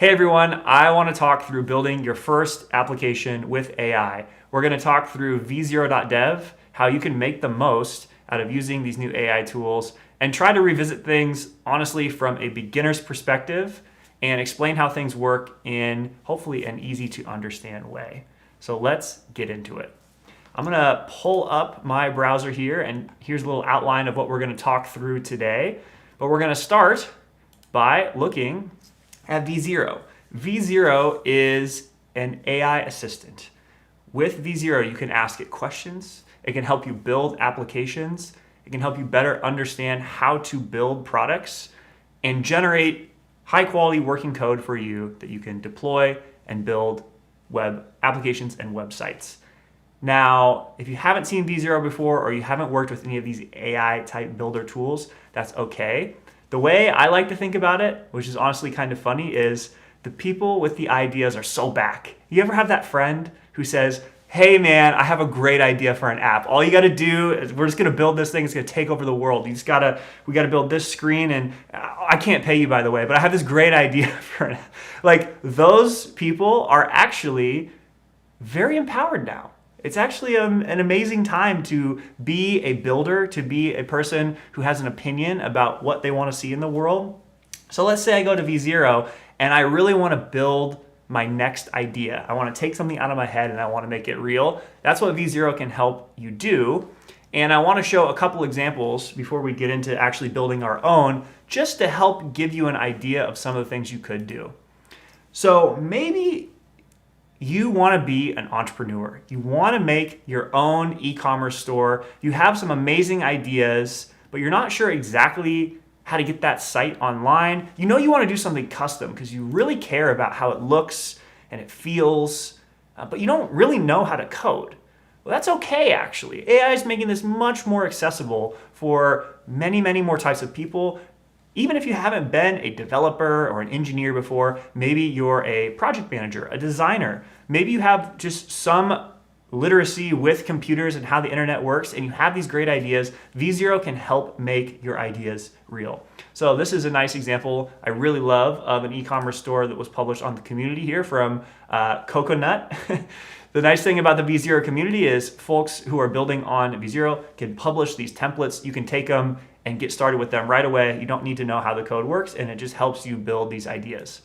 Hey everyone, I want to talk through building your first application with AI. We're going to talk through vzero.dev, how you can make the most out of using these new AI tools, and try to revisit things honestly from a beginner's perspective and explain how things work in hopefully an easy to understand way. So let's get into it. I'm going to pull up my browser here, and here's a little outline of what we're going to talk through today. But we're going to start by looking at vzero. vzero is an AI assistant. With vzero, you can ask it questions. It can help you build applications. It can help you better understand how to build products and generate high quality working code for you that you can deploy and build web applications and websites. Now, if you haven't seen vzero before or you haven't worked with any of these AI type builder tools, that's okay. The way I like to think about it, which is honestly kind of funny, is the people with the ideas are so back. You ever have that friend who says, hey man, I have a great idea for an app. All you gotta do is we're just gonna build this thing, it's gonna take over the world. We gotta build this screen, and I can't pay you, by the way, but I have this great idea for an app. Like, those people are actually very empowered now. It's actually an amazing time to be a builder, to be a person who has an opinion about what they want to see in the world. So let's say I go to vzero and I really want to build my next idea. I want to take something out of my head and I want to make it real. That's what vzero can help you do. And I want to show a couple examples before we get into actually building our own, just to help give you an idea of some of the things you could do. So maybe you want to be an entrepreneur. You want to make your own e-commerce store. You have some amazing ideas, but you're not sure exactly how to get that site online. You know you want to do something custom because you really care about how it looks and it feels, but you don't really know how to code. Well, that's okay, actually. AI is making this much more accessible for many, many more types of people. Even if you haven't been a developer or an engineer before, maybe you're a project manager, a designer, maybe you have just some literacy with computers and how the internet works, and you have these great ideas, vzero can help make your ideas real. So this is a nice example I really love of an e-commerce store that was published on the community here from Coconut. The nice thing about the vzero community is folks who are building on vzero can publish these templates. You can take them and get started with them right away. You don't need to know how the code works, and it just helps you build these ideas.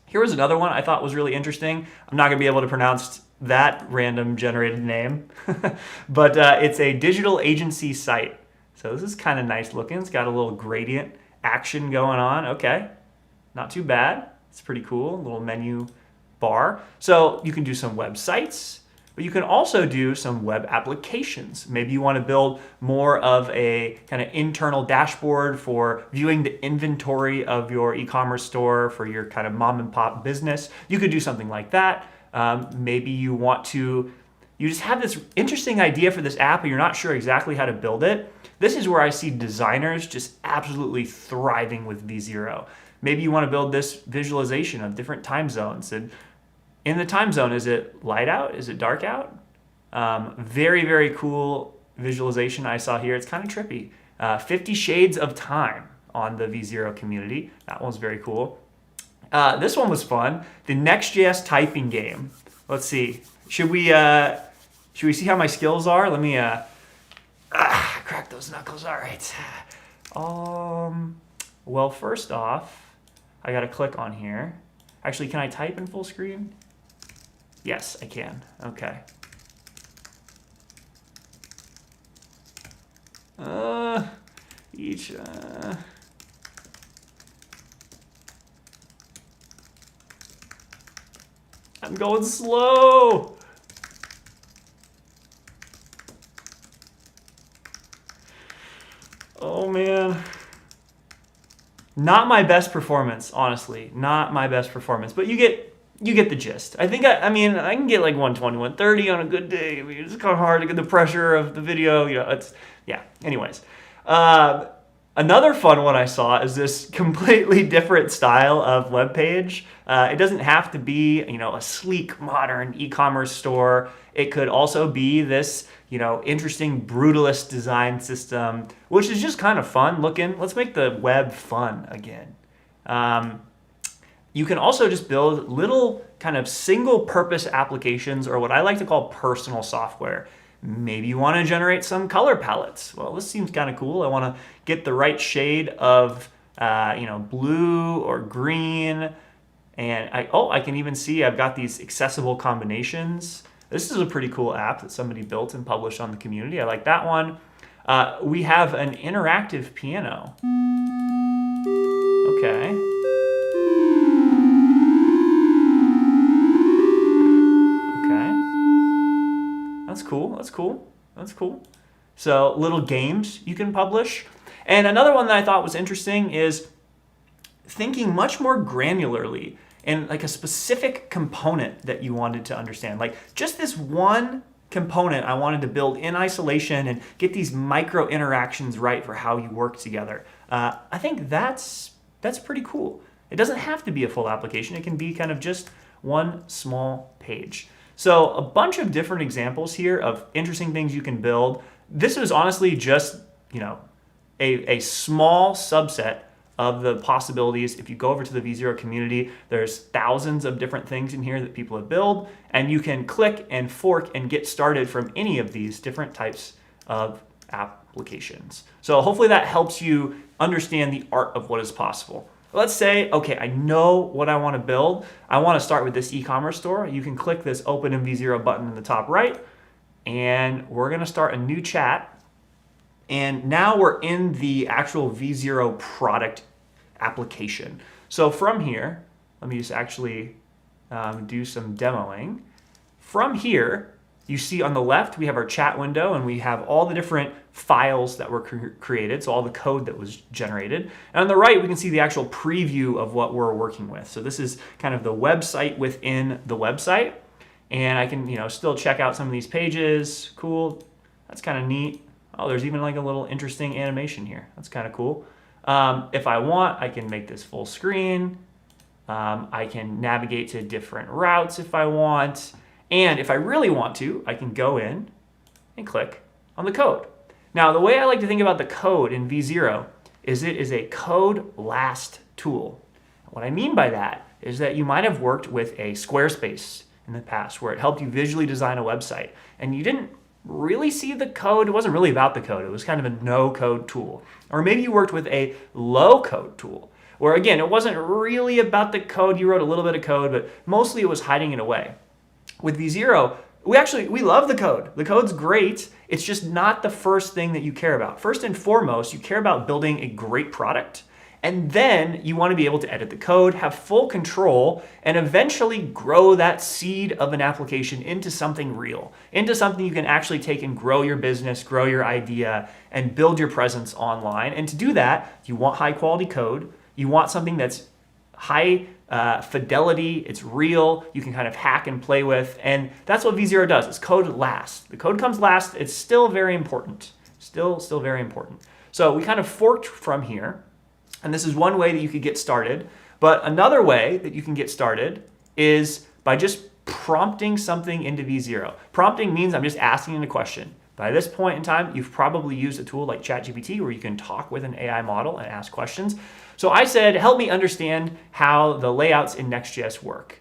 Here was another one I thought was really interesting. I'm not gonna be able to pronounce that random generated name, but it's a digital agency site. So this is kind of nice looking. It's got a little gradient action going on. Okay, not too bad. It's pretty cool, little menu bar. So you can do some websites, but you can also do some web applications. Maybe you want to build more of a kind of internal dashboard for viewing the inventory of your e-commerce store for your kind of mom and pop business. You could do something like that. Maybe you just have this interesting idea for this app, but you're not sure exactly how to build it. This is where I see designers just absolutely thriving with vzero. Maybe you want to build this visualization of different time zones, and in the time zone, is it light out? Is it dark out? Very, very cool visualization I saw here. It's kind of trippy. 50 shades of time on the vzero community. That one's very cool. This one was fun. The Nex.js typing game. Let's see. Should we see how my skills are? Let me crack those knuckles. All right. Well, first off, I got to click on here. Actually, can I type in full screen? Yes, I can. Okay. I'm going slow. Oh man. Not my best performance, honestly. Not my best performance, but you get the gist. I think I can get like 120, 130 on a good day. I mean, it's kind of hard to get the pressure of the video. Anyways. Another fun one I saw is this completely different style of web page. It doesn't have to be, a sleek, modern e-commerce store. It could also be this, interesting brutalist design system, which is just kind of fun looking. Let's make the web fun again. You can also just build little kind of single purpose applications, or what I like to call personal software. Maybe you want to generate some color palettes. Well, this seems kind of cool. I want to get the right shade of blue or green. And I can even see I've got these accessible combinations. This is a pretty cool app that somebody built and published on the community. I like that one. We have an interactive piano. Okay. That's cool. That's cool. That's cool. So little games you can publish. And another one that I thought was interesting is thinking much more granularly and like a specific component that you wanted to understand. Like just this one component I wanted to build in isolation and get these micro interactions right for how you work together. I think that's pretty cool. It doesn't have to be a full application. It can be kind of just one small page. So a bunch of different examples here of interesting things you can build. This is honestly just, a small subset of the possibilities. If you go over to the V0 community, there's thousands of different things in here that people have built, and you can click and fork and get started from any of these different types of applications. So hopefully that helps you understand the art of what is possible. Let's say, okay, I know what I want to build. I want to start with this e-commerce store. You can click this Open in V0 button in the top right, and we're going to start a new chat. And now we're in the actual V0 product application. So from here, let me just actually do some demoing. From here, you see on the left, we have our chat window, and we have all the different files that were created, so all the code that was generated. And on the right, we can see the actual preview of what we're working with. So this is kind of the website within the website. And I can still check out some of these pages. Cool. That's kind of neat. Oh, there's even like a little interesting animation here. That's kind of cool. If I want, I can make this full screen. I can navigate to different routes if I want. And if I really want to, I can go in and click on the code. Now, the way I like to think about the code in V0 is it is a code last tool. What I mean by that is that you might have worked with a Squarespace in the past where it helped you visually design a website, and you didn't really see the code. It wasn't really about the code. It was kind of a no-code tool. Or maybe you worked with a low-code tool where, again, it wasn't really about the code. You wrote a little bit of code, but mostly it was hiding it away. With V0, we love the code. The code's great. It's just not the first thing that you care about. First and foremost, you care about building a great product. And then you want to be able to edit the code, have full control, and eventually grow that seed of an application into something real, into something you can actually take and grow your business, grow your idea, and build your presence online. And to do that, you want high quality code. You want something that's high fidelity, it's real, you can kind of hack and play with, and that's what V0 does. It's code last. The code comes last. It's still very important. Still very important. So we kind of forked from here, and this is one way that you could get started. But another way that you can get started is by just prompting something into V0. Prompting means I'm just asking it a question. By this point in time, you've probably used a tool like ChatGPT where you can talk with an AI model and ask questions. So I said, help me understand how the layouts in Nex.js work.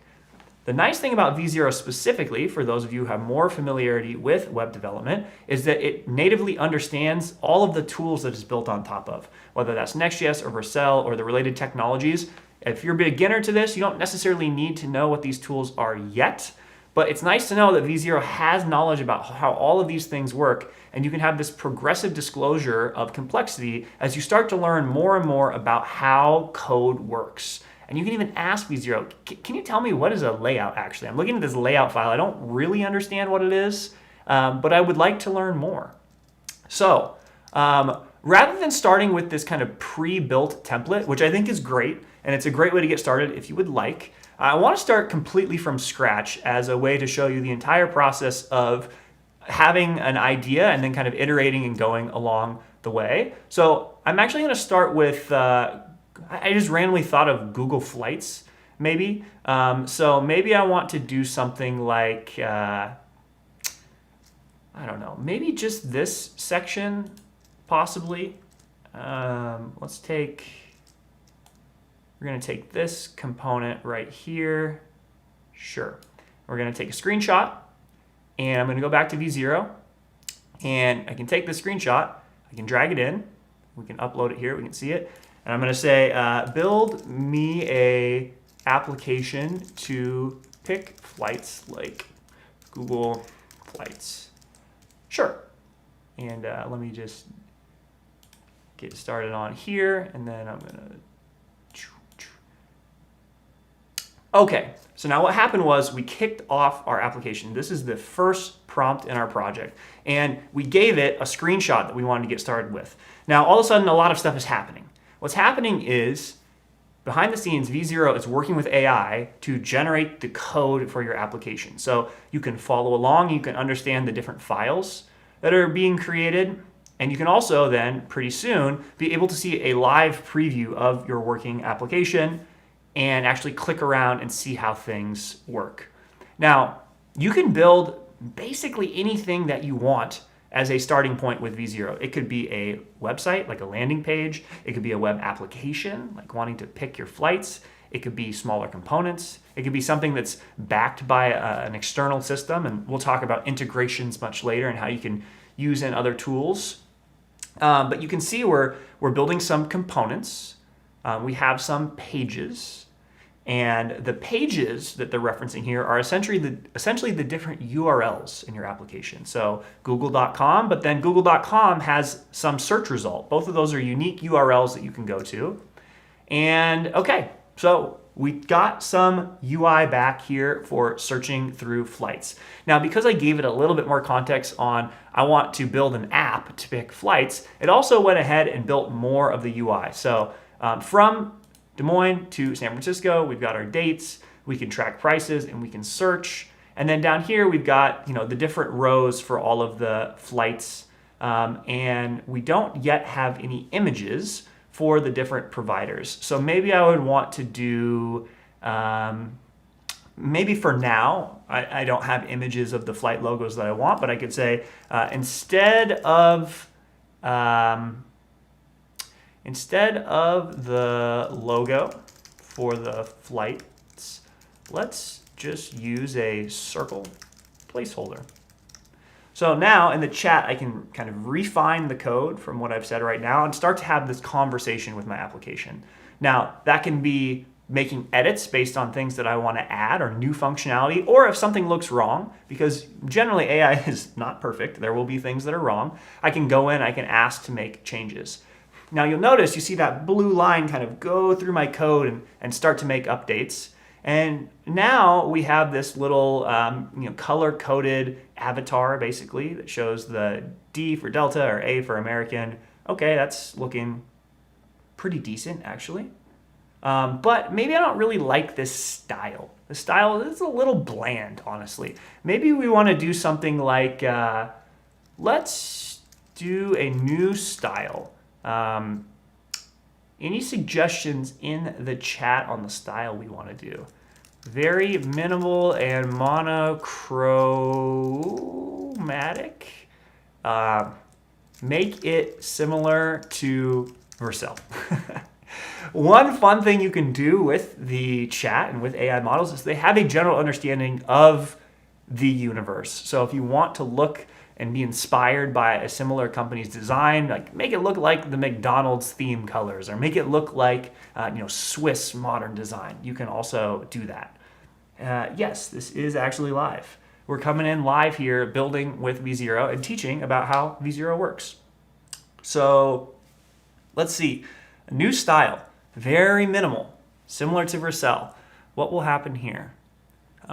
The nice thing about V0 specifically, for those of you who have more familiarity with web development, is that it natively understands all of the tools that it's built on top of, whether that's Nex.js or Vercel or the related technologies. If you're a beginner to this, you don't necessarily need to know what these tools are yet, but it's nice to know that V0 has knowledge about how all of these things work, and you can have this progressive disclosure of complexity as you start to learn more and more about how code works. And you can even ask V0, can you tell me what is a layout actually? I'm looking at this layout file. I don't really understand what it is, but I would like to learn more. So rather than starting with this kind of pre-built template, which I think is great, and it's a great way to get started if you would like, I want to start completely from scratch as a way to show you the entire process of having an idea and then kind of iterating and going along the way. So I'm actually going to start with, I just randomly thought of Google Flights, maybe. So maybe I want to do something like, I don't know, maybe just this section, possibly. Let's take we're going to take this component right here. Sure. We're going to take a screenshot, and I'm going to go back to V0, and I can take the screenshot, I can drag it in, we can upload it here, we can see it, and I'm going to say, build me a application to pick flights like Google Flights. Sure. And let me just get started on here, and then I'm going to... Okay, so now what happened was we kicked off our application. This is the first prompt in our project, and we gave it a screenshot that we wanted to get started with. Now, all of a sudden, a lot of stuff is happening. What's happening is, behind the scenes, V0 is working with AI to generate the code for your application. So you can follow along, you can understand the different files that are being created, and you can also then, pretty soon, be able to see a live preview of your working application and actually click around and see how things work. Now, you can build basically anything that you want as a starting point with V0. It could be a website, like a landing page. It could be a web application, like wanting to pick your flights. It could be smaller components. It could be something that's backed by an external system, and we'll talk about integrations much later and how you can use in other tools. But you can see we're building some components. We have some pages, and the pages that they're referencing here are essentially the different URLs in your application. So google.com, but then google.com has some search result. Both of those are unique URLs that you can go to. And okay, so we got some UI back here for searching through flights. Now, because I gave it a little bit more context on I want to build an app to pick flights, it also went ahead and built more of the UI. So from Des Moines to San Francisco, we've got our dates, we can track prices, and we can search. And then down here, we've got the different rows for all of the flights. And we don't yet have any images for the different providers. So maybe I would want to do, maybe for now, I don't have images of the flight logos that I want, but I could say instead of the logo for the flights, let's just use a circle placeholder. So now in the chat, I can kind of refine the code from what I've said right now and start to have this conversation with my application. Now, that can be making edits based on things that I want to add or new functionality, or if something looks wrong, because generally AI is not perfect, there will be things that are wrong, I can go in, I can ask to make changes. Now you'll notice, you see that blue line kind of go through my code and start to make updates. And now we have this little color-coded avatar, basically, that shows the D for Delta or A for American. Okay, that's looking pretty decent, actually. But maybe I don't really like this style. The style is a little bland, honestly. Maybe we want to do something like, let's do a new style. Any suggestions in the chat on the style we want to do? Very minimal and monochromatic. Make it similar to Vercel. One fun thing you can do with the chat and with AI models is they have a general understanding of the universe. So if you want to look and be inspired by a similar company's design, like make it look like the McDonald's theme colors, or make it look like Swiss modern design. You can also do that. Yes, this is actually live. We're coming in live here, building with V0 and teaching about how V0 works. So let's see, a new style, very minimal, similar to Vercel. What will happen here?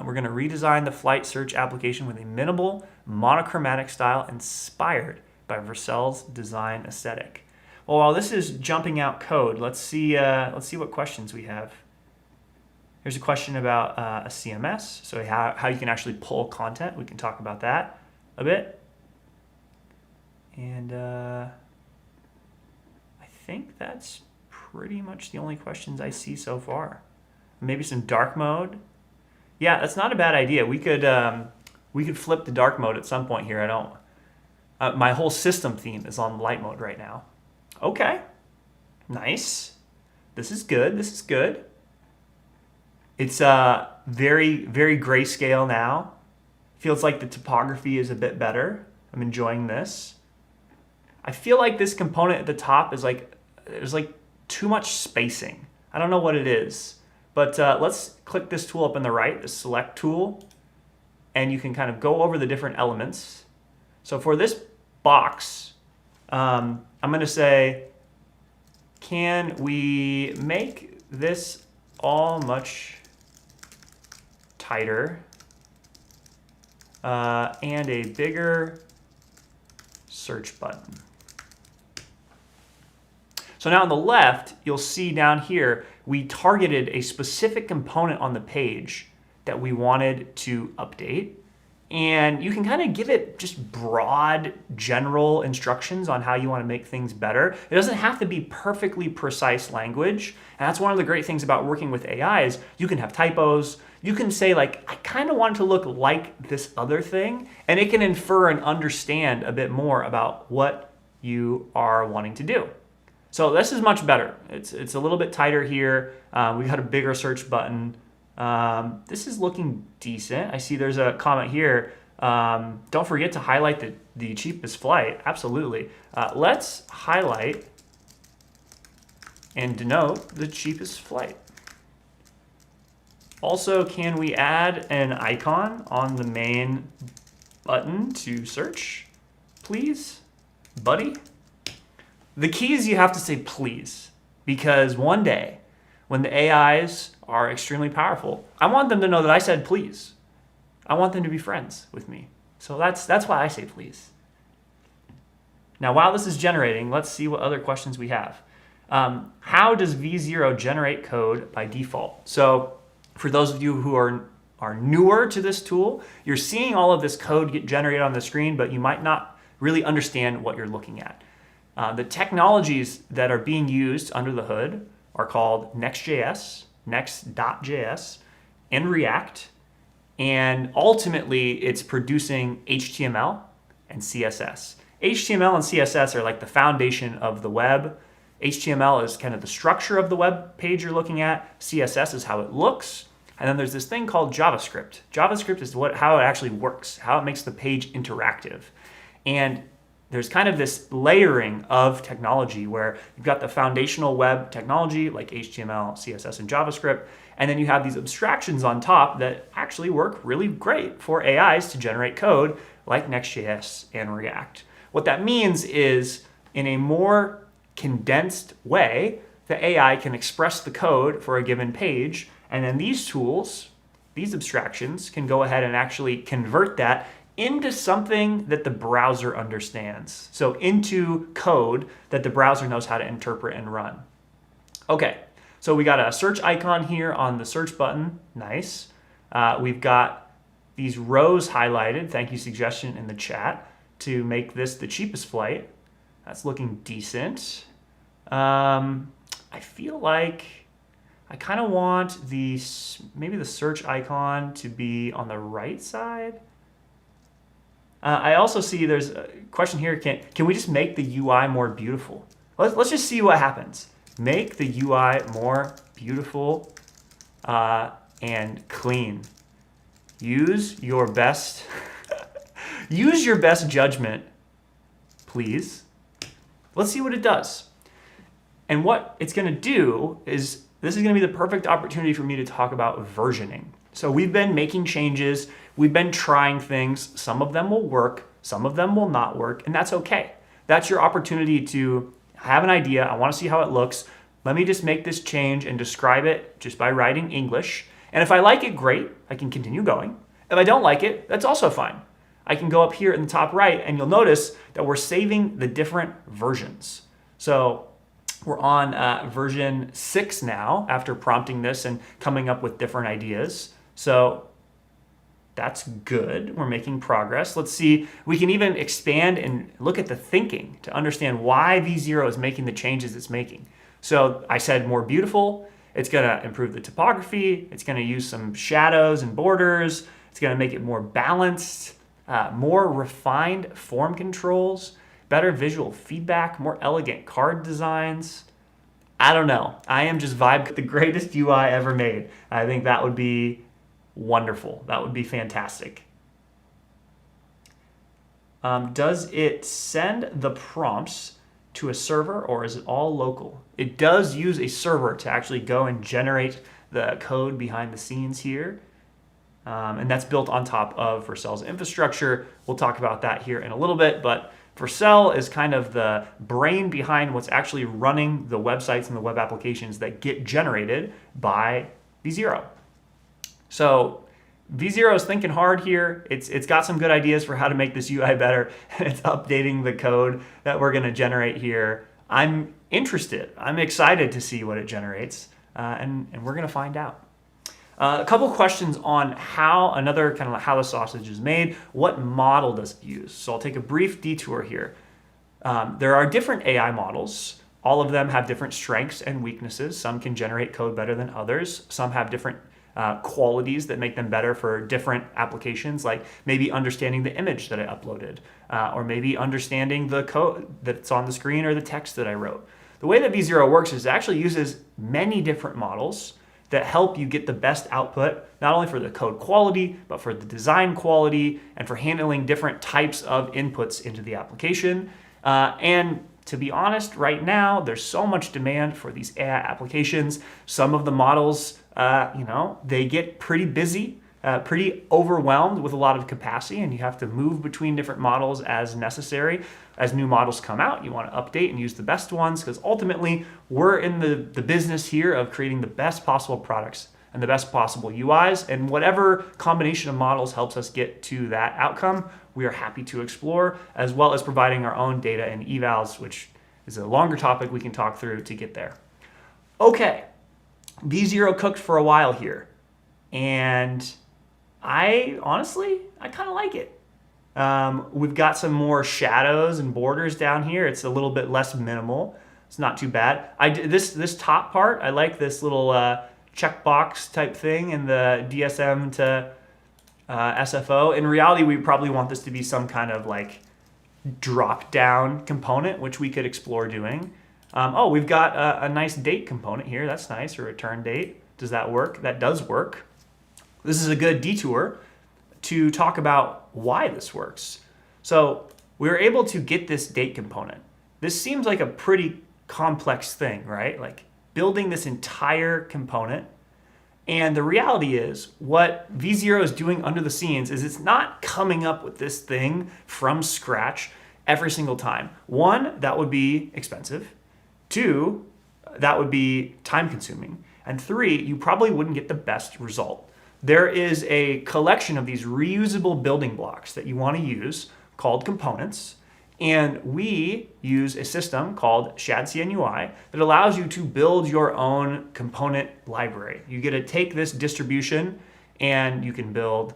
We're going to redesign the flight search application with a minimal, monochromatic style inspired by Vercel's design aesthetic. Well, while this is jumping out code, let's see what questions we have. Here's a question about a CMS, so how you can actually pull content. We can talk about that a bit. And I think that's pretty much the only questions I see so far. Maybe some dark mode. Yeah, that's not a bad idea. We could flip the dark mode at some point here. My whole system theme is on light mode right now. Okay, nice. This is good. This is good. It's very, very grayscale now. Feels like the topography is a bit better. I'm enjoying this. I feel like this component at the top is like, there's like too much spacing. I don't know what it is, but let's click this tool up on the right, the select tool, and you can kind of go over the different elements. So for this box, I'm going to say, can we make this all much tighter and a bigger search button? So now on the left, you'll see down here, we targeted a specific component on the page that we wanted to update. And you can kind of give it just broad, general instructions on how you want to make things better. It doesn't have to be perfectly precise language. And that's one of the great things about working with AI is you can have typos. You can say like, I kind of want it to look like this other thing. And it can infer and understand a bit more about what you are wanting to do. So this is much better. It's a little bit tighter here. We got a bigger search button. This is looking decent. I see there's a comment here. Don't forget to highlight the cheapest flight. Absolutely. Let's highlight and denote the cheapest flight. Also, can we add an icon on the main button to search, please, buddy? The key is you have to say please, because one day when the AIs are extremely powerful, I want them to know that I said please. I want them to be friends with me. So that's why I say please. Now, while this is generating, let's see what other questions we have. How does V0 generate code by default? So for those of you who are newer to this tool, you're seeing all of this code get generated on the screen, but you might not really understand what you're looking at. The technologies that are being used under the hood are called Nex.js, Nex.js, and React. And ultimately, it's producing HTML and CSS. HTML and CSS are like the foundation of the web. HTML is kind of the structure of the web page you're looking at. CSS is how it looks. And then there's this thing called JavaScript. JavaScript is how it actually works, how it makes the page interactive. And there's kind of this layering of technology where you've got the foundational web technology like HTML, CSS, and JavaScript, and then you have these abstractions on top that actually work really great for AIs to generate code like Nex.js and React. What that means is in a more condensed way, the AI can express the code for a given page, and then these tools, these abstractions, can go ahead and actually convert that into something that the browser understands. So into code that the browser knows how to interpret and run. Okay, so we got a search icon here on the search button. Nice. We've got these rows highlighted. Thank you, suggestion in the chat, to make this the cheapest flight. That's looking decent. I feel like I kind of want maybe the search icon to be on the right side. I also see there's a question here. Can we just make the UI more beautiful? Let's just see what happens. Make the UI more beautiful and clean. Use your best use your best judgment, please. Let's see what it does. And what it's going to do is this is going to be the perfect opportunity for me to talk about versioning. So we've been making changes. We've been trying things. Some of them will work. Some of them will not work. And that's okay. That's your opportunity to have an idea. I want to see how it looks. Let me just make this change and describe it just by writing English. And if I like it, great. I can continue going. If I don't like it, that's also fine. I can go up here in the top right and you'll notice that we're saving the different versions. So we're on version 6 now after prompting this and coming up with different ideas. So that's good. We're making progress. Let's see. We can even expand and look at the thinking to understand why V0 is making the changes it's making. So I said more beautiful. It's going to improve the topography. It's going to use some shadows and borders. It's going to make it more balanced, more refined form controls, better visual feedback, more elegant card designs. I don't know. I am just vibing with the greatest UI ever made. I think that would be wonderful. That would be fantastic. Does it send the prompts to a server or is it all local? It does use a server to actually go and generate the code behind the scenes here. And that's built on top of Vercel's infrastructure. We'll talk about that here in a little bit, but Vercel is kind of the brain behind what's actually running the websites and the web applications that get generated by vzero. So vzero is thinking hard here. It's got some good ideas for how to make this UI better. It's updating the code that we're going to generate here. I'm interested. I'm excited to see what it generates, and we're going to find out. A couple questions on how the sausage is made. What model does it use? So I'll take a brief detour here. There are different AI models. All of them have different strengths and weaknesses. Some can generate code better than others. Some have different qualities that make them better for different applications, like maybe understanding the image that I uploaded, or maybe understanding the code that's on the screen or the text that I wrote. The way that vzero works is it actually uses many different models that help you get the best output, not only for the code quality, but for the design quality and for handling different types of inputs into the application. And to be honest, right now, there's so much demand for these AI applications. Some of the models, they get pretty busy, pretty overwhelmed with a lot of capacity, and you have to move between different models as necessary. As new models come out, you want to update and use the best ones, because ultimately we're in the business here of creating the best possible products and the best possible UIs, and whatever combination of models helps us get to that outcome, we are happy to explore, as well as providing our own data and evals, which is a longer topic we can talk through to get there. Okay, vzero cooked for a while here, and I kind of like it. We've got some more shadows and borders down here. It's a little bit less minimal. It's not too bad. This top part, I like this little checkbox type thing in the DSM to SFO. In reality, we probably want this to be some kind of like drop down component, which we could explore doing. We've got a nice date component here. That's nice, a return date. Does that work? That does work. This is a good detour to talk about why this works. So we were able to get this date component. This seems like a pretty complex thing, right? Like building this entire component. And the reality is what vzero is doing under the scenes is it's not coming up with this thing from scratch every single time. One, that would be expensive. Two, that would be time consuming. And three, you probably wouldn't get the best result. There is a collection of these reusable building blocks that you want to use called components. And we use a system called ShadCN UI that allows you to build your own component library. You get to take this distribution and you can build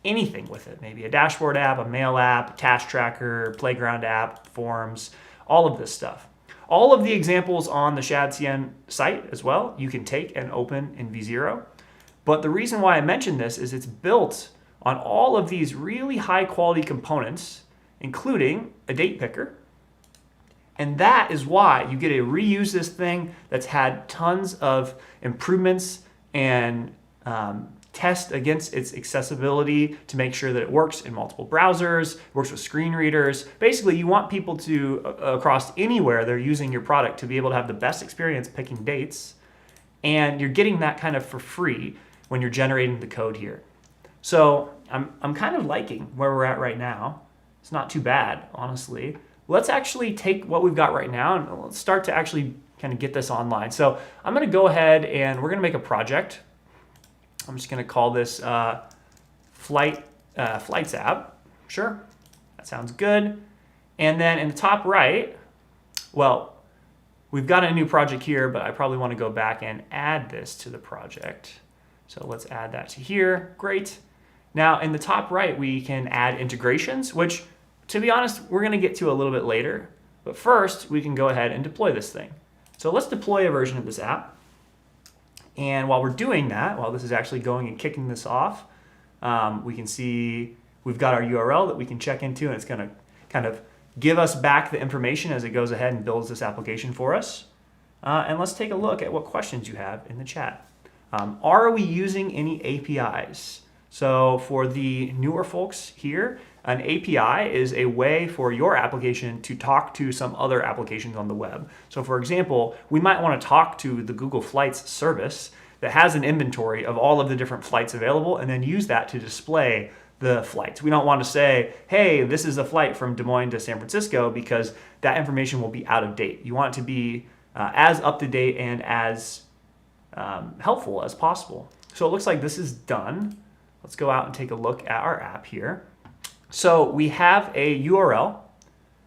anything with it. Maybe a dashboard app, a mail app, task tracker, playground app, forms, all of this stuff. All of the examples on the ShadCN site as well, you can take and open in vzero. But the reason why I mention this is it's built on all of these really high quality components, including a date picker. And that is why you get to reuse this thing that's had tons of improvements and test against its accessibility to make sure that it works in multiple browsers, works with screen readers. Basically, you want people to, across anywhere they're using your product, to be able to have the best experience picking dates. And you're getting that kind of for free when you're generating the code here. So I'm kind of liking where we're at right now. It's not too bad, honestly. Let's actually take what we've got right now and let's start to actually kind of get this online. So I'm gonna go ahead and we're gonna make a project. I'm just gonna call this Flights app. Sure, that sounds good. And then in the top right, well, we've got a new project here, but I probably wanna go back and add this to the project. So let's add that to here, great. Now in the top right, we can add integrations, which to be honest, we're gonna get to a little bit later. But first, we can go ahead and deploy this thing. So let's deploy a version of this app. And while we're doing that, while this is actually going and kicking this off, we can see we've got our URL that we can check into, and it's gonna kind of give us back the information as it goes ahead and builds this application for us. and let's take a look at what questions you have in the chat. Are we using any APIs? So for the newer folks here, an API is a way for your application to talk to some other applications on the web. So for example, we might want to talk to the Google Flights service that has an inventory of all of the different flights available and then use that to display the flights. We don't want to say, hey, this is a flight from Des Moines to San Francisco, because that information will be out of date. You want it to be as up to date and as helpful as possible. So it looks like this is done. Let's go out and take a look at our app here. So we have a URL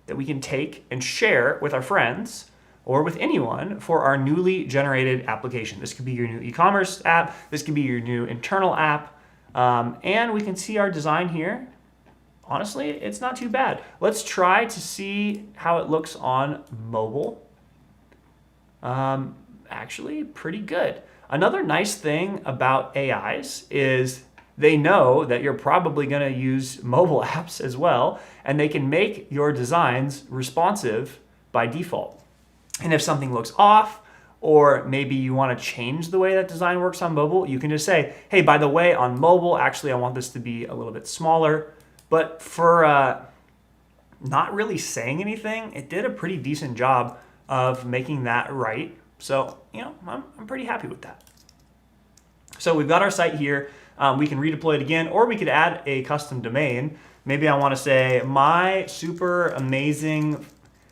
that we can take and share with our friends or with anyone for our newly generated application. This could be your new e-commerce app. This could be your new internal app. And we can see our design here. Honestly, it's not too bad. Let's try to see how it looks on mobile. Actually, pretty good. Another nice thing about AIs is they know that you're probably going to use mobile apps as well, and they can make your designs responsive by default. And if something looks off, or maybe you want to change the way that design works on mobile, you can just say, hey, by the way, on mobile, actually, I want this to be a little bit smaller. But for not really saying anything, it did a pretty decent job of making that right. So, I'm pretty happy with that. So we've got our site here. We can redeploy it again, or we could add a custom domain. Maybe I want to say my super amazing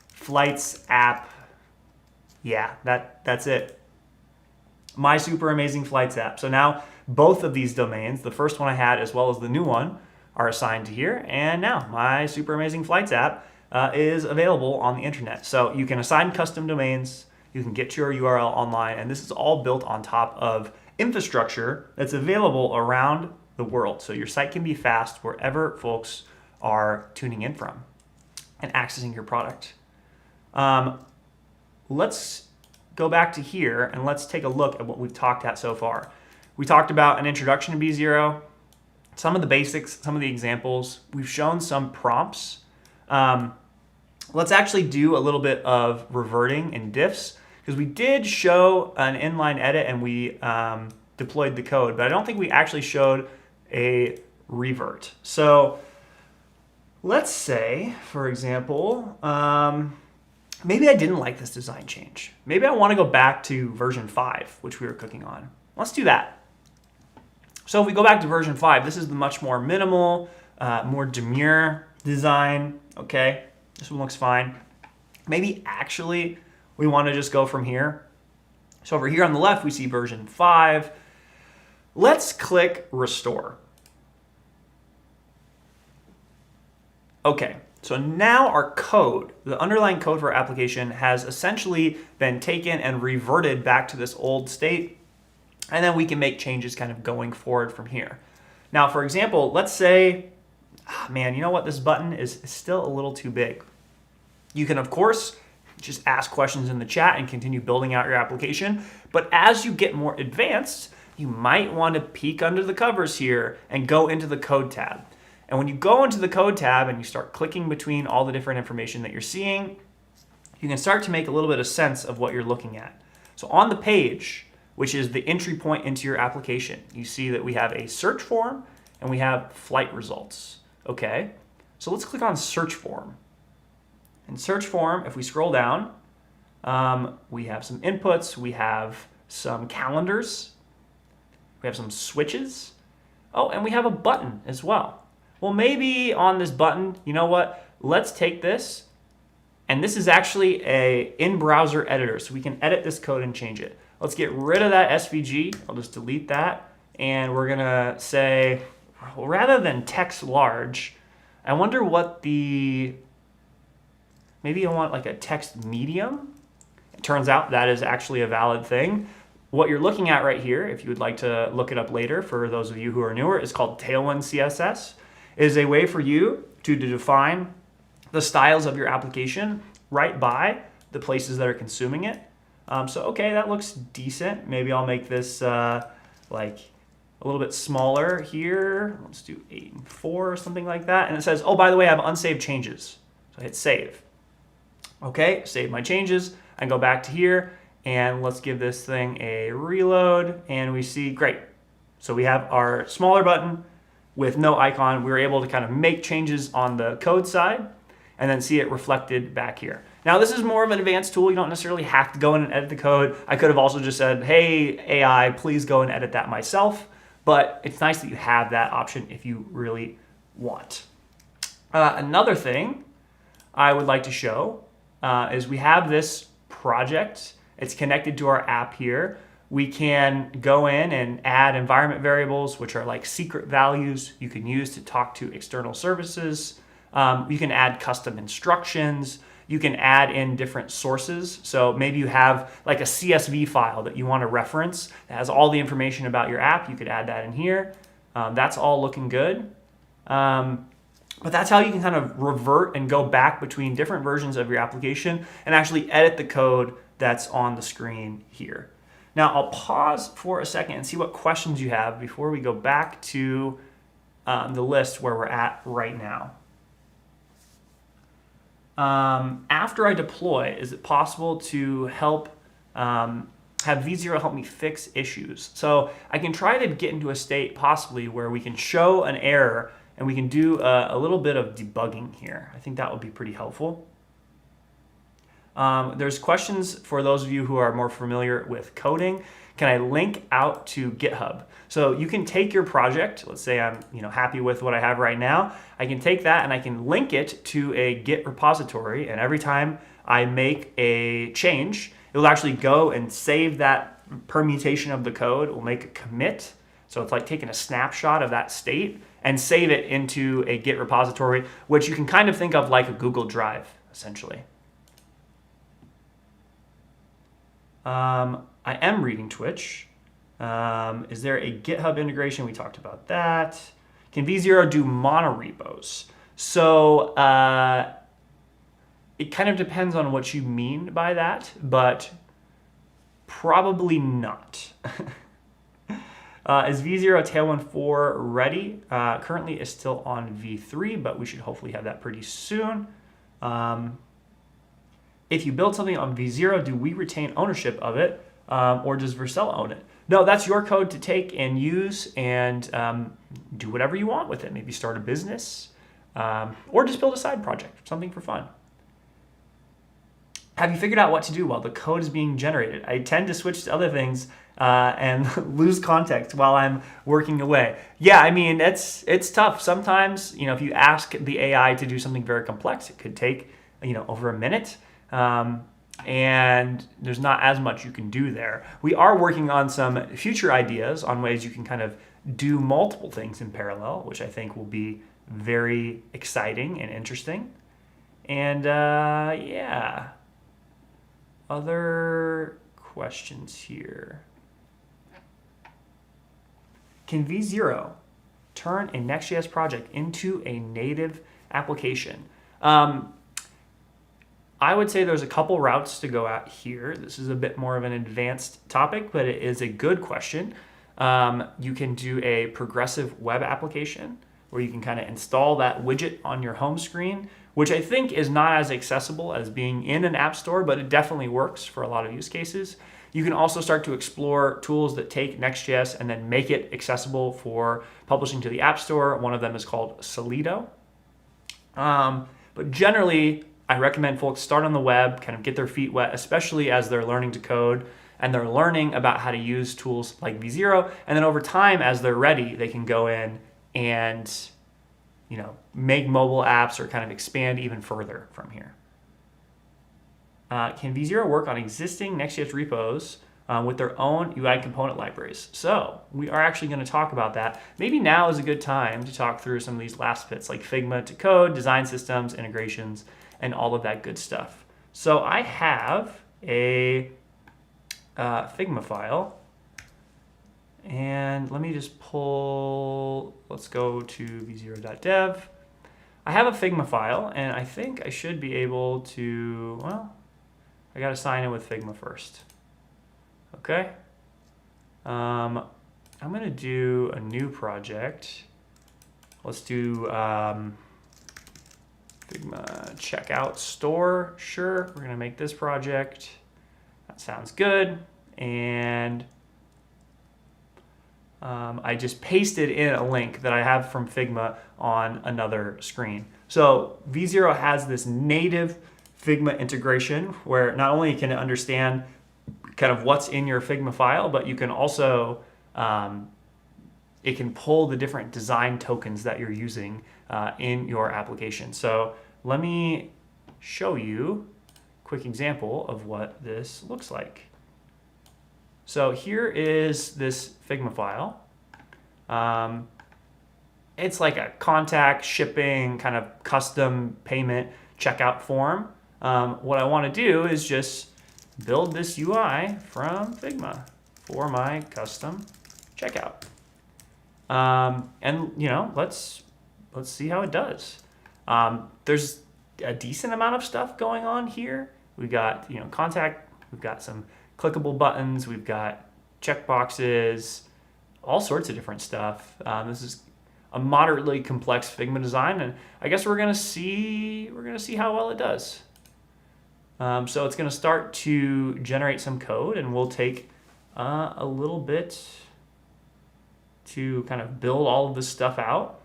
flights app. Yeah, that's it. My super amazing flights app. So now both of these domains, the first one I had as well as the new one, are assigned to here. And now my super amazing flights app is available on the internet. So you can assign custom domains. You can get your URL online, and this is all built on top of infrastructure that's available around the world. So your site can be fast wherever folks are tuning in from and accessing your product. Let's go back to here and let's take a look at what we've talked at so far. We talked about an introduction to V0, some of the basics, some of the examples. We've shown some prompts. Let's actually do a little bit of reverting and diffs, because we did show an inline edit and we deployed the code, but I don't think we actually showed a revert. So let's say, for example, maybe I didn't like this design change. Maybe I want to go back to version 5, which we were cooking on. Let's do that. So if we go back to version 5, this is the much more minimal, more demure design. Okay, this one looks fine. Maybe actually we want to just go from here. So over here on the left, we see version 5. Let's click restore. Okay, so now our code, the underlying code for our application, has essentially been taken and reverted back to this old state. And then we can make changes kind of going forward from here. Now, for example, let's say, man, you know what? This button is still a little too big. You can, of course, just ask questions in the chat and continue building out your application. But as you get more advanced, you might want to peek under the covers here and go into the code tab. And when you go into the code tab and you start clicking between all the different information that you're seeing, you can start to make a little bit of sense of what you're looking at. So on the page, which is the entry point into your application, you see that we have a search form and we have flight results. Okay, so let's click on search form. In search form, if we scroll down, we have some inputs, we have some calendars, we have some switches. Oh, and we have a button as well. Well, maybe on this button, you know what? Let's take this, and this is actually a in-browser editor, so we can edit this code and change it. Let's get rid of that SVG. I'll just delete that, and we're gonna say, well, rather than text large, I wonder what maybe I want like a text medium. It turns out that is actually a valid thing. What you're looking at right here, if you would like to look it up later for those of you who are newer, is called Tailwind CSS. It is a way for you to define the styles of your application right by the places that are consuming it. So, okay, that looks decent. Maybe I'll make this like a little bit smaller here. Let's do 8 and 4 or something like that. And it says, oh, by the way, I have unsaved changes. So I hit save. Okay, save my changes. I go back to here And let's give this thing a reload, and we see, great. So we have our smaller button with no icon. We were able to kind of make changes on the code side and then see it reflected back here. Now this is more of an advanced tool. You don't necessarily have to go in and edit the code. I could have also just said, hey, AI, please go and edit that myself. But it's nice that you have that option if you really want. Another thing I would like to show is we have this project. It's connected to our app here. We can go in and add environment variables, which are like secret values you can use to talk to external services. You can add custom instructions. You can add in different sources. So maybe you have like a CSV file that you want to reference that has all the information about your app. You could add that in here. That's all looking good. But that's how you can kind of revert and go back between different versions of your application and actually edit the code that's on the screen here. Now I'll pause for a second and see what questions you have before we go back to the list where we're at right now. After I deploy, is it possible to help have V0 help me fix issues? So I can try to get into a state possibly where we can show an error and we can do a little bit of debugging here. I think that would be pretty helpful. There's questions for those of you who are more familiar with coding. Can I link out to GitHub? So you can take your project. Let's say I'm happy with what I have right now. I can take that and I can link it to a Git repository. And every time I make a change, it will actually go and save that permutation of the code. It will make a commit. So it's like taking a snapshot of that state and save it into a Git repository, which you can kind of think of like a Google Drive, essentially. I am reading Twitch. Is there a GitHub integration? We talked about that. Can V0 do monorepos? So it kind of depends on what you mean by that, but probably not. Is V0 Tailwind 4 ready? Currently is still on V3, but we should hopefully have that pretty soon. If you build something on V0, do we retain ownership of it, or does Vercel own it? No, that's your code to take and use and do whatever you want with it. Maybe start a business, or just build a side project, something for fun. Have you figured out what to do while the code is being generated? I tend to switch to other things and lose context while I'm working away. Yeah, I mean, it's tough. Sometimes, if you ask the AI to do something very complex, it could take, over a minute. And there's not as much you can do there. We are working on some future ideas on ways you can kind of do multiple things in parallel, which I think will be very exciting and interesting. And yeah, other questions here. Can V0 turn a Nex.js project into a native application? I would say there's a couple routes to go out here. This is a bit more of an advanced topic, but it is a good question. You can do a progressive web application where you can kind of install that widget on your home screen, which I think is not as accessible as being in an app store, but it definitely works for a lot of use cases. You can also start to explore tools that take Nex.js and then make it accessible for publishing to the App Store. One of them is called Solido. But generally, I recommend folks start on the web, kind of get their feet wet, especially as they're learning to code and they're learning about how to use tools like V0. And then over time, as they're ready, they can go in and make mobile apps or kind of expand even further from here. Can V0 work on existing Next.js repos with their own UI component libraries? So we are actually going to talk about that. Maybe now is a good time to talk through some of these last bits like Figma to code, design systems, integrations, and all of that good stuff. So I have a Figma file. And let me just pull, let's go to vzero.dev. I have a Figma file, and I think I should be able to, well, I got to sign in with Figma first. Okay. I'm going to do a new project. Let's do Figma checkout store. Sure, we're going to make this project. That sounds good. And I just pasted in a link that I have from Figma on another screen. So V0 has this native Figma integration where not only can it understand kind of what's in your Figma file, but you can also, it can pull the different design tokens that you're using in your application. So let me show you a quick example of what this looks like. So here is this Figma file. It's like a contact, shipping, kind of custom payment checkout form. What I want to do is just build this UI from Figma for my custom checkout. And let's see how it does. There's a decent amount of stuff going on here. We got contact. We've got some clickable buttons. We've got checkboxes, all sorts of different stuff. This is a moderately complex Figma design, and I guess we're gonna see how well it does. So it's gonna start to generate some code, and we'll take a little bit to kind of build all of this stuff out.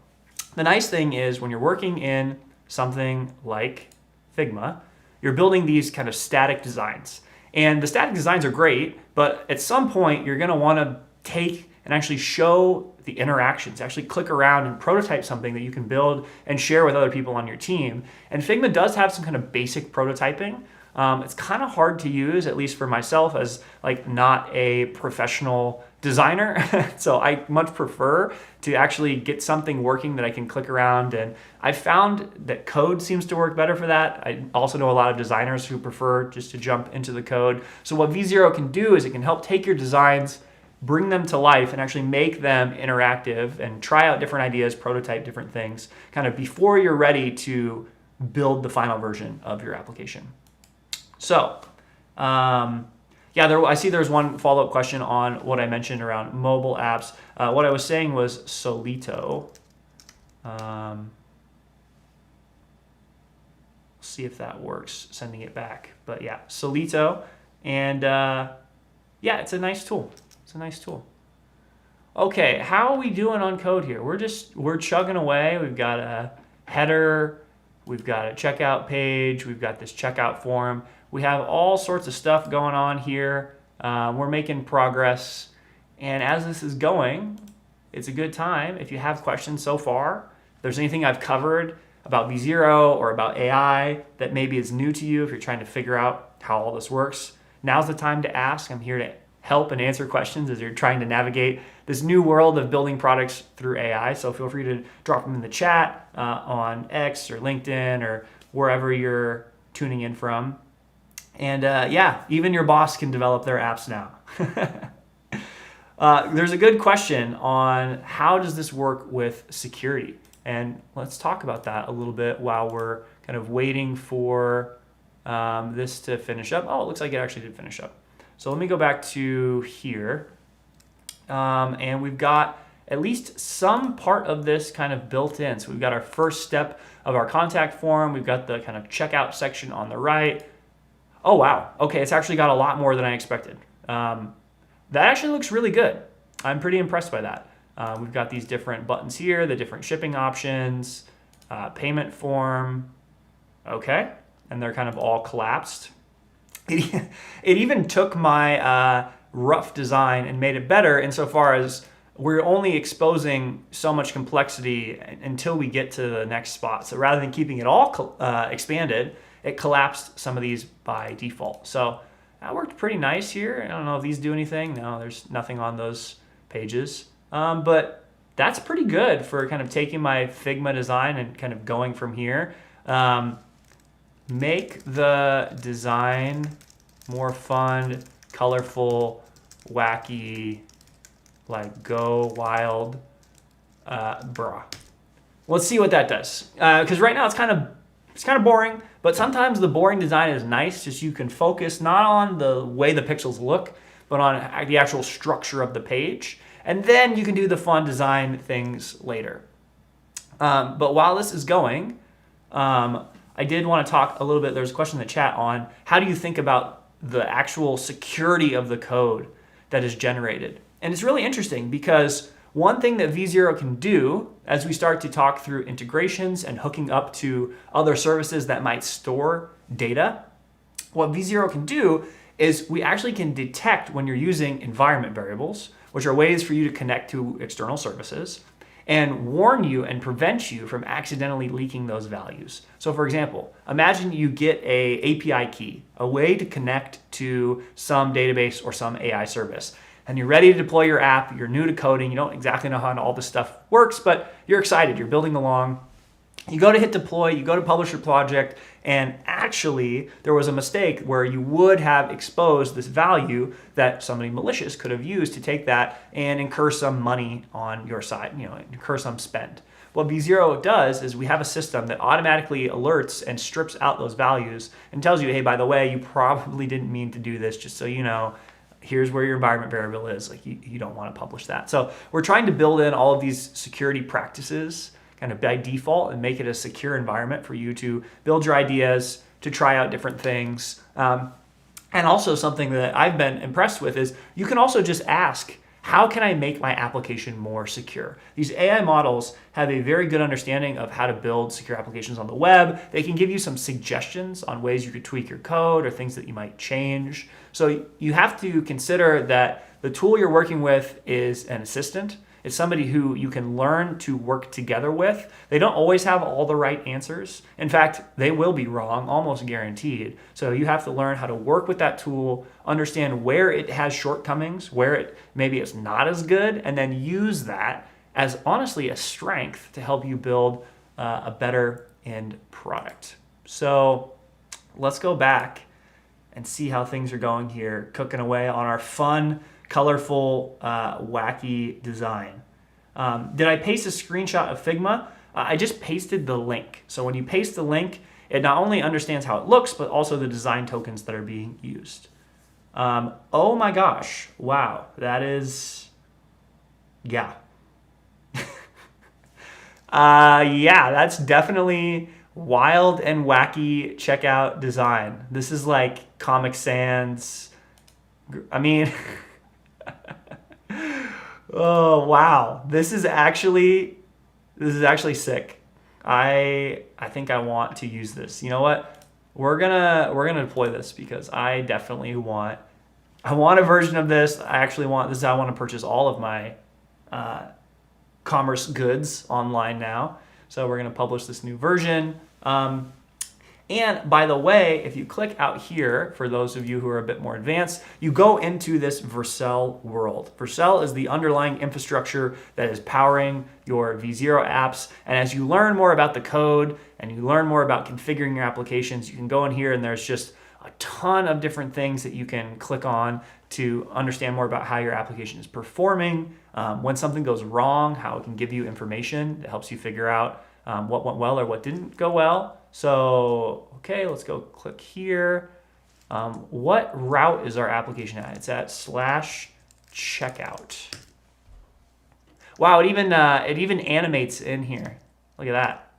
The nice thing is when you're working in something like Figma, you're building these kind of static designs. And the static designs are great, but at some point you're gonna wanna take and actually show the interactions, actually click around and prototype something that you can build and share with other people on your team. And Figma does have some kind of basic prototyping. It's kind of hard to use, at least for myself, as like not a professional designer. So I much prefer to actually get something working that I can click around. And I found that code seems to work better for that. I also know a lot of designers who prefer just to jump into the code. So what V0 can do is it can help take your designs, bring them to life, and actually make them interactive and try out different ideas, prototype different things, kind of before you're ready to build the final version of your application. So, I see there's one follow-up question on what I mentioned around mobile apps. What I was saying was Solito. See if that works, sending it back. But yeah, Solito. And it's a nice tool. It's a nice tool. Okay, how are we doing on code here? We're chugging away. We've got a header. We've got a checkout page. We've got this checkout form. We have all sorts of stuff going on here. We're making progress. And as this is going, it's a good time. If you have questions so far, if there's anything I've covered about V0 or about AI that maybe is new to you, if you're trying to figure out how all this works, now's the time to ask. I'm here to help and answer questions as you're trying to navigate this new world of building products through AI. So feel free to drop them in the chat on X or LinkedIn or wherever you're tuning in from. And even your boss can develop their apps now. There's a good question on how does this work with security? And let's talk about that a little bit while we're kind of waiting for this to finish up. Oh, it looks like it actually did finish up. So let me go back to here. And we've got at least some part of this kind of built in. So we've got our first step of our contact form. We've got the kind of checkout section on the right. Oh, wow. Okay, it's actually got a lot more than I expected. That actually looks really good. I'm pretty impressed by that. We've got these different buttons here, the different shipping options, payment form. Okay, and they're kind of all collapsed. It even took my rough design and made it better insofar as we're only exposing so much complexity until we get to the next spot. So rather than keeping it all expanded, it collapsed some of these by default. So that worked pretty nice here. I don't know if these do anything. No, there's nothing on those pages. But that's pretty good for kind of taking my Figma design and kind of going from here. Make the design more fun, colorful, wacky, like go wild, brah. Let's see what that does. Because right now it's kind of boring, but sometimes the boring design is nice, just you can focus not on the way the pixels look, but on the actual structure of the page. And then you can do the fun design things later. But while this is going, I did want to talk a little bit, there's a question in the chat on how do you think about the actual security of the code that is generated. And it's really interesting because one thing that V0 can do as we start to talk through integrations and hooking up to other services that might store data, what V0 can do is we actually can detect when you're using environment variables, which are ways for you to connect to external services, and warn you and prevent you from accidentally leaking those values. So for example, imagine you get a API key, a way to connect to some database or some AI service, and you're ready to deploy your app, you're new to coding, you don't exactly know how all this stuff works, but you're excited, you're building along. You go to hit deploy, you go to publish your project, and actually there was a mistake where you would have exposed this value that somebody malicious could have used to take that and incur some money on your side, incur some spend. What V0 does is we have a system that automatically alerts and strips out those values and tells you, hey, by the way, you probably didn't mean to do this, just so you know. Here's where your environment variable is. Like you don't want to publish that. So we're trying to build in all of these security practices kind of by default and make it a secure environment for you to build your ideas, to try out different things. And also something that I've been impressed with is you can also just ask, how can I make my application more secure? These AI models have a very good understanding of how to build secure applications on the web. They can give you some suggestions on ways you could tweak your code or things that you might change. So you have to consider that the tool you're working with is an assistant. It's somebody who you can learn to work together with. They don't always have all the right answers. In fact, they will be wrong, almost guaranteed. So you have to learn how to work with that tool, understand where it has shortcomings, where maybe it's not as good, and then use that as honestly a strength to help you build a better end product. So let's go back and see how things are going here, cooking away on our fun, colorful, wacky design. Did I paste a screenshot of Figma? I just pasted the link. So when you paste the link, it not only understands how it looks, but also the design tokens that are being used. Oh my gosh, wow, that is, yeah. Yeah, that's definitely wild and wacky checkout design. This is like Comic Sans. I mean, oh wow, this is actually sick. I think I want to use this. You know what? We're gonna deploy this because I definitely want a version of this. I want to purchase all of my commerce goods online now. So we're gonna publish this new version. And by the way, if you click out here, for those of you who are a bit more advanced, you go into this Vercel world. Vercel is the underlying infrastructure that is powering your V0 apps. And as you learn more about the code and you learn more about configuring your applications, you can go in here and there's just a ton of different things that you can click on to understand more about how your application is performing, when something goes wrong, how it can give you information that helps you figure out what went well or what didn't go well. So, okay, let's go click here. What route is our application at? It's at /checkout. Wow, it even animates in here. Look at that.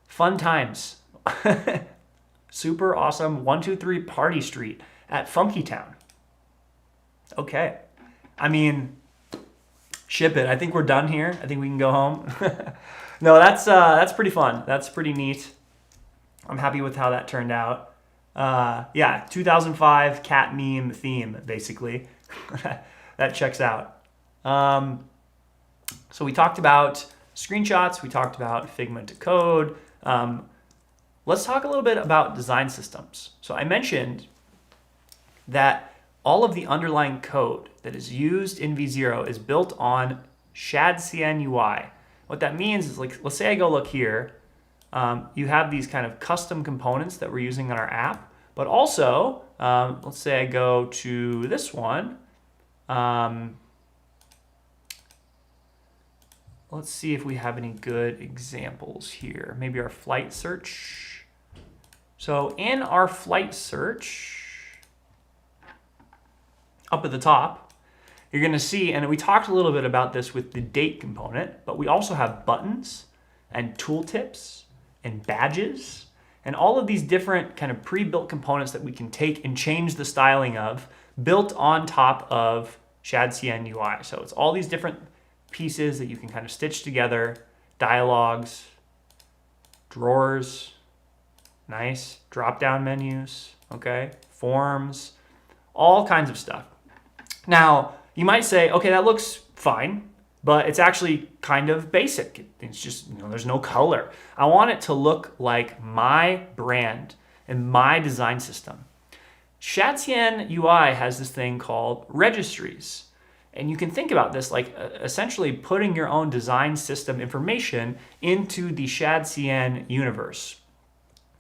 Fun times. Super awesome 123 Party Street at Funky Town. Okay. I mean, ship it. I think we're done here. I think we can go home. No, that's pretty fun. That's pretty neat. I'm happy with how that turned out. Yeah, 2005 cat meme theme, basically. That checks out. So we talked about screenshots. We talked about Figma to code. Let's talk a little bit about design systems. So I mentioned that all of the underlying code that is used in V0 is built on ShadCN UI. What that means is, like, let's say I go look here. You have these kind of custom components that we're using on our app, but also, let's say I go to this one. Let's see if we have any good examples here. Maybe our flight search. So in our flight search, up at the top, you're going to see, and we talked a little bit about this with the date component, but we also have buttons and tooltips and badges and all of these different kind of pre-built components that we can take and change the styling of, built on top of ShadCN UI. So it's all these different pieces that you can kind of stitch together, dialogues, drawers, nice, drop-down menus, okay, forms, all kinds of stuff. Now, you might say, okay, that looks fine, but it's actually kind of basic. It's just, there's no color. I want it to look like my brand and my design system. ShadCN UI has this thing called registries. And you can think about this like essentially putting your own design system information into the ShadCN universe.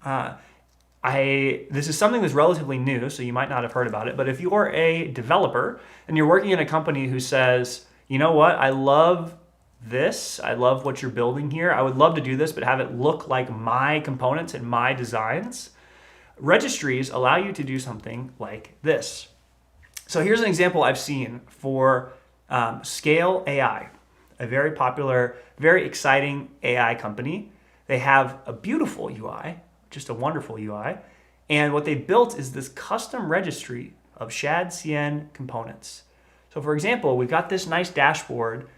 This is something that's relatively new, so you might not have heard about it, but if you're a developer and you're working in a company who says, you know what, I love this, I love what you're building here, I would love to do this, but have it look like my components and my designs, registries allow you to do something like this. So here's an example I've seen for Scale AI, a very popular, very exciting AI company. They have a beautiful UI, just a wonderful UI. And what they built is this custom registry of ShadCN components. So for example, we've got this nice dashboard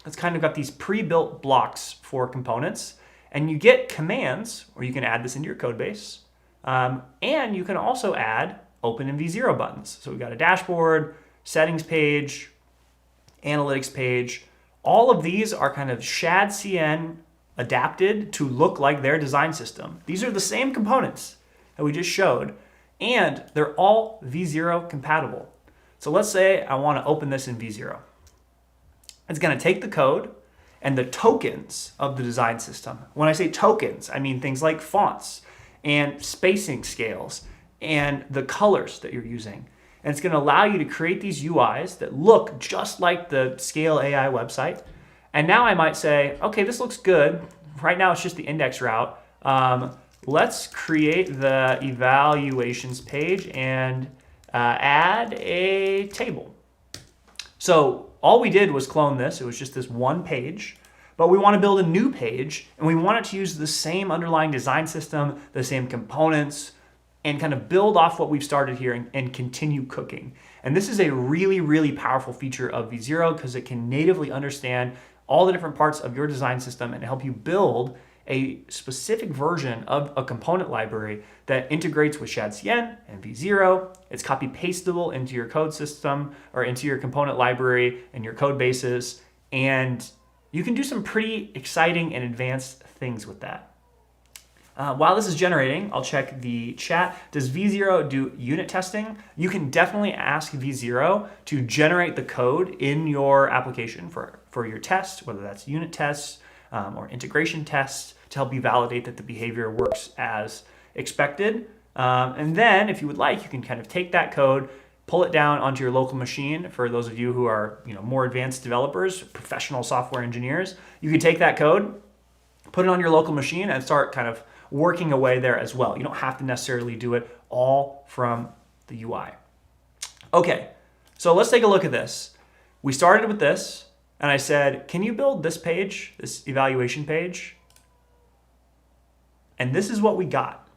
that's kind of got these pre-built blocks for components. And you get commands, or you can add this into your code base. And you can also add open and vzero buttons. So we've got a dashboard, settings page, analytics page. All of these are kind of ShadCN adapted to look like their design system. These are the same components that we just showed, and they're all vzero compatible. So let's say I want to open this in vzero. It's going to take the code and the tokens of the design system. When I say tokens, I mean things like fonts and spacing scales and the colors that you're using. And it's going to allow you to create these UIs that look just like the Scale AI website. And now I might say, okay, this looks good. Right now it's just the index route. Let's create the evaluations page and add a table. So all we did was clone this. It was just this one page. But we want to build a new page, and we want it to use the same underlying design system, the same components, and kind of build off what we've started here and continue cooking. And this is a really, really powerful feature of vzero because it can natively understand all the different parts of your design system and help you build a specific version of a component library that integrates with ShadCN and vzero. It's copy pastable into your code system or into your component library and your code bases. And you can do some pretty exciting and advanced things with that. While this is generating, I'll check the chat. Does vzero do unit testing? You can definitely ask vzero to generate the code in your application for your test, whether that's unit tests or integration tests, to help you validate that the behavior works as expected. And then, if you would like, you can kind of take that code, pull it down onto your local machine. For those of you who are more advanced developers, professional software engineers, you can take that code, put it on your local machine, and start kind of working away there as well. You don't have to necessarily do it all from the UI. Okay, so let's take a look at this. We started with this, and I said, can you build this page, this evaluation page? And this is what we got.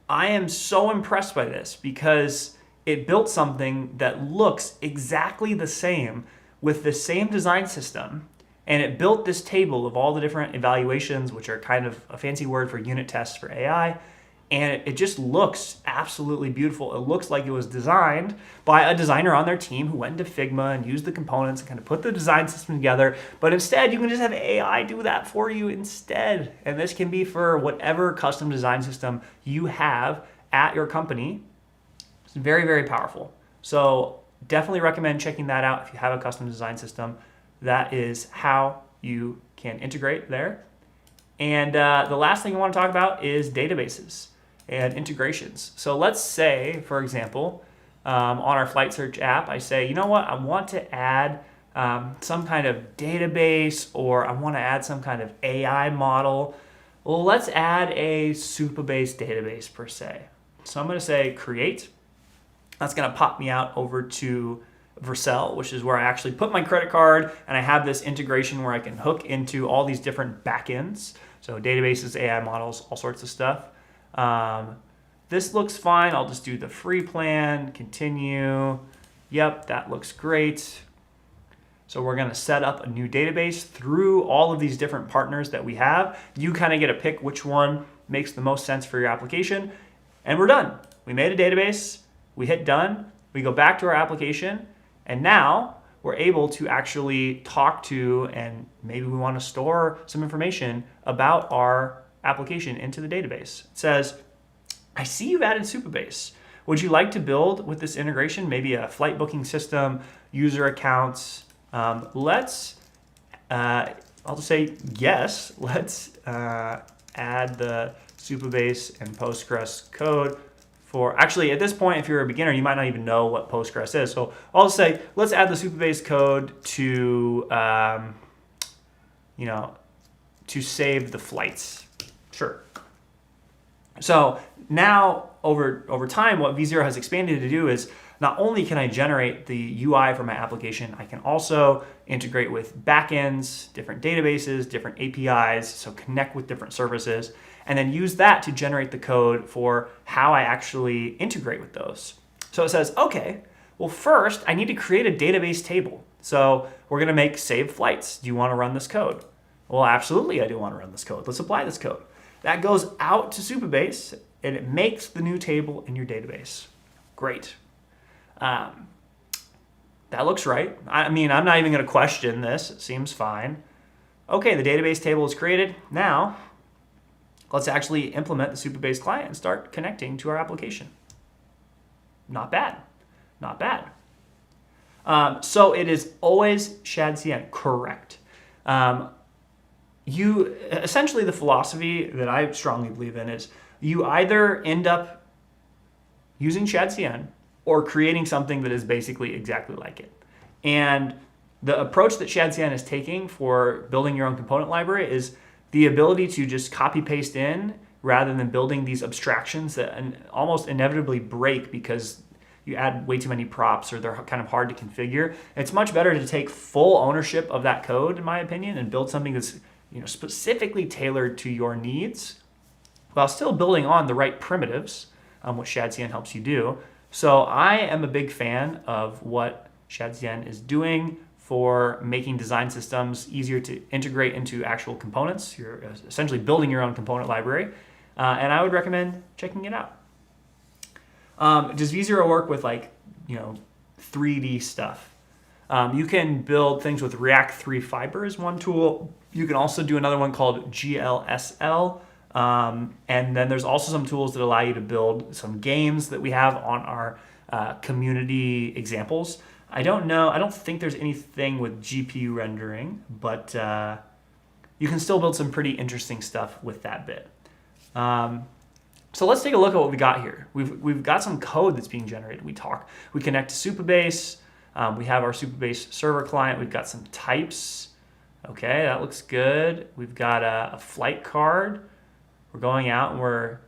I am so impressed by this because it built something that looks exactly the same with the same design system. And it built this table of all the different evaluations, which are kind of a fancy word for unit tests for AI. And it just looks absolutely beautiful. It looks like it was designed by a designer on their team who went into Figma and used the components and kind of put the design system together. But instead, you can just have AI do that for you instead. And this can be for whatever custom design system you have at your company. It's very, very powerful. So definitely recommend checking that out if you have a custom design system. That is how you can integrate there. And the last thing I want to talk about is databases and integrations. So let's say, for example, on our flight search app, I say, you know what, I want to add some kind of database, or I want to add some kind of AI model. Well, let's add a Supabase database per se. So I'm going to say create. That's going to pop me out over to Vercel, which is where I actually put my credit card, and I have this integration where I can hook into all these different backends. So databases, AI models, all sorts of stuff. This looks fine. I'll just do the free plan, continue. Yep, that looks great. So we're gonna set up a new database through all of these different partners that we have. You kind of get to pick which one makes the most sense for your application, and we're done. We made a database, we hit done, we go back to our application, and now we're able to actually talk to, and maybe we want to store some information about our application into the database. It says, I see you've added Supabase. Would you like to build with this integration, maybe a flight booking system, user accounts? I'll just say yes. Let's add the Supabase and Postgres code for, actually at this point, if you're a beginner, you might not even know what Postgres is. So I'll just say, let's add the Supabase code to, to save the flights. Sure. So now over time, what V0 has expanded to do is not only can I generate the UI for my application, I can also integrate with backends, different databases, different APIs, so connect with different services, and then use that to generate the code for how I actually integrate with those. So it says, okay, well first I need to create a database table. So we're gonna make save flights. Do you wanna run this code? Well, absolutely I do wanna run this code. Let's apply this code. That goes out to Supabase and it makes the new table in your database. Great. That looks right. I mean, I'm not even going to question this. It seems fine. Okay, the database table is created. Now, let's actually implement the Supabase client and start connecting to our application. Not bad. Not bad. So it is always shadcn, correct. Essentially the philosophy that I strongly believe in is you either end up using shadcn or creating something that is basically exactly like it. And the approach that shadcn is taking for building your own component library is the ability to just copy paste in rather than building these abstractions that almost inevitably break because you add way too many props or they're kind of hard to configure. It's much better to take full ownership of that code, in my opinion, and build something that's specifically tailored to your needs while still building on the right primitives, which shadcn helps you do. So I am a big fan of what shadcn is doing for making design systems easier to integrate into actual components. You're essentially building your own component library, and I would recommend checking it out. Does V0 work with 3D stuff? You can build things with React 3 Fiber is one tool. You can also do another one called GLSL. And then there's also some tools that allow you to build some games that we have on our community examples. I don't think there's anything with GPU rendering, but you can still build some pretty interesting stuff with that bit. So let's take a look at what we got here. We've got some code that's being generated. We connect to Supabase. We have our Supabase server client. We've got some types. Okay, that looks good. We've got a flight card. We're going out and we're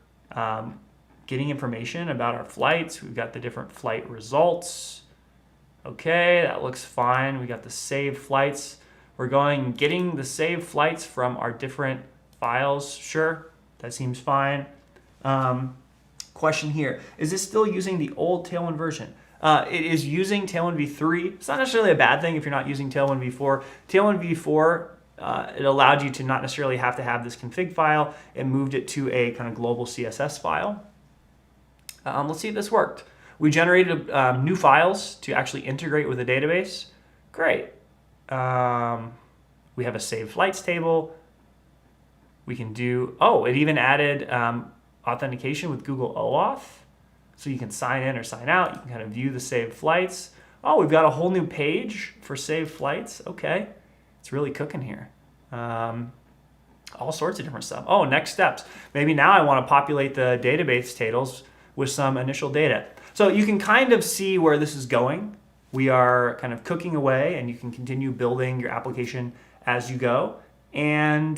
getting information about our flights. We've got the different flight results. Okay, that looks fine. We got the saved flights. We're getting the saved flights from our different files. Sure, that seems fine. Question here, is this still using the old Tailwind version? It is using Tailwind v3. It's not necessarily a bad thing if you're not using Tailwind v4. Tailwind v4, it allowed you to not necessarily have to have this config file. It moved it to a kind of global CSS file. Let's see if this worked. We generated new files to actually integrate with the database. Great. We have a saved flights table. We can do, it even added authentication with Google OAuth. So you can sign in or sign out. You can kind of view the saved flights. Oh, we've got a whole new page for saved flights. Okay, it's really cooking here. All sorts of different stuff. Oh, next steps. Maybe now I want to populate the database tables with some initial data. So you can kind of see where this is going. We are kind of cooking away, and you can continue building your application as you go. And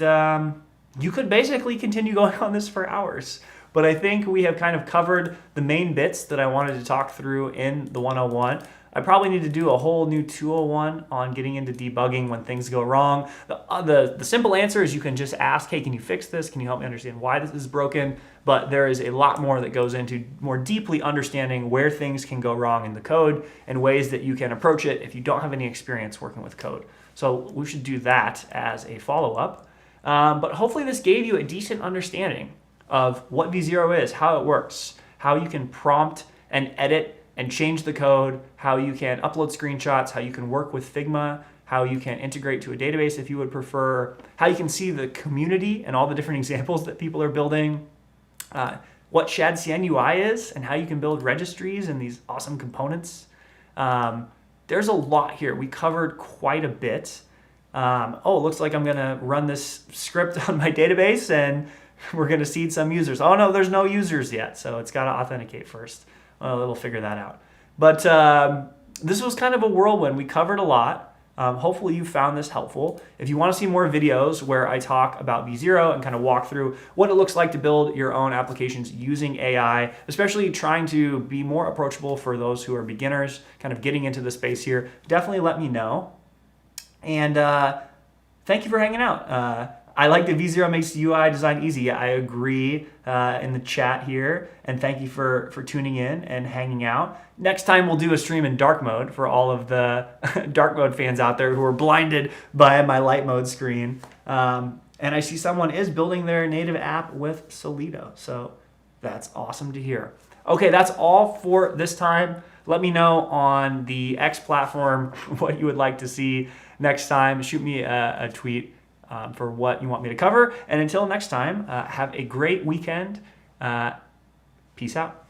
you could basically continue going on this for hours. But I think we have kind of covered the main bits that I wanted to talk through in the 101. I probably need to do a whole new 201 on getting into debugging when things go wrong. The simple answer is you can just ask, hey, can you fix this? Can you help me understand why this is broken? But there is a lot more that goes into more deeply understanding where things can go wrong in the code and ways that you can approach it if you don't have any experience working with code. So we should do that as a follow-up. But hopefully this gave you a decent understanding of what V0 is, how it works, how you can prompt and edit and change the code, how you can upload screenshots, how you can work with Figma, how you can integrate to a database if you would prefer, how you can see the community and all the different examples that people are building, what ShadCN UI is, and how you can build registries and these awesome components. There's a lot here. We covered quite a bit. It looks like I'm gonna run this script on my database and we're gonna seed some users. Oh no, there's no users yet, so it's gotta authenticate first. It'll figure that out. But this was kind of a whirlwind. We covered a lot. Hopefully you found this helpful. If you want to see more videos where I talk about V0 and kind of walk through what it looks like to build your own applications using AI, especially trying to be more approachable for those who are beginners, kind of getting into the space here, definitely let me know. And thank you for hanging out. I like that V0 makes UI design easy. I agree in the chat here. And thank you for tuning in and hanging out. Next time we'll do a stream in dark mode for all of the dark mode fans out there who are blinded by my light mode screen. And I see someone is building their native app with Solido. So that's awesome to hear. Okay, that's all for this time. Let me know on the X platform what you would like to see next time. Shoot me a tweet for what you want me to cover. And until next time, have a great weekend. Peace out.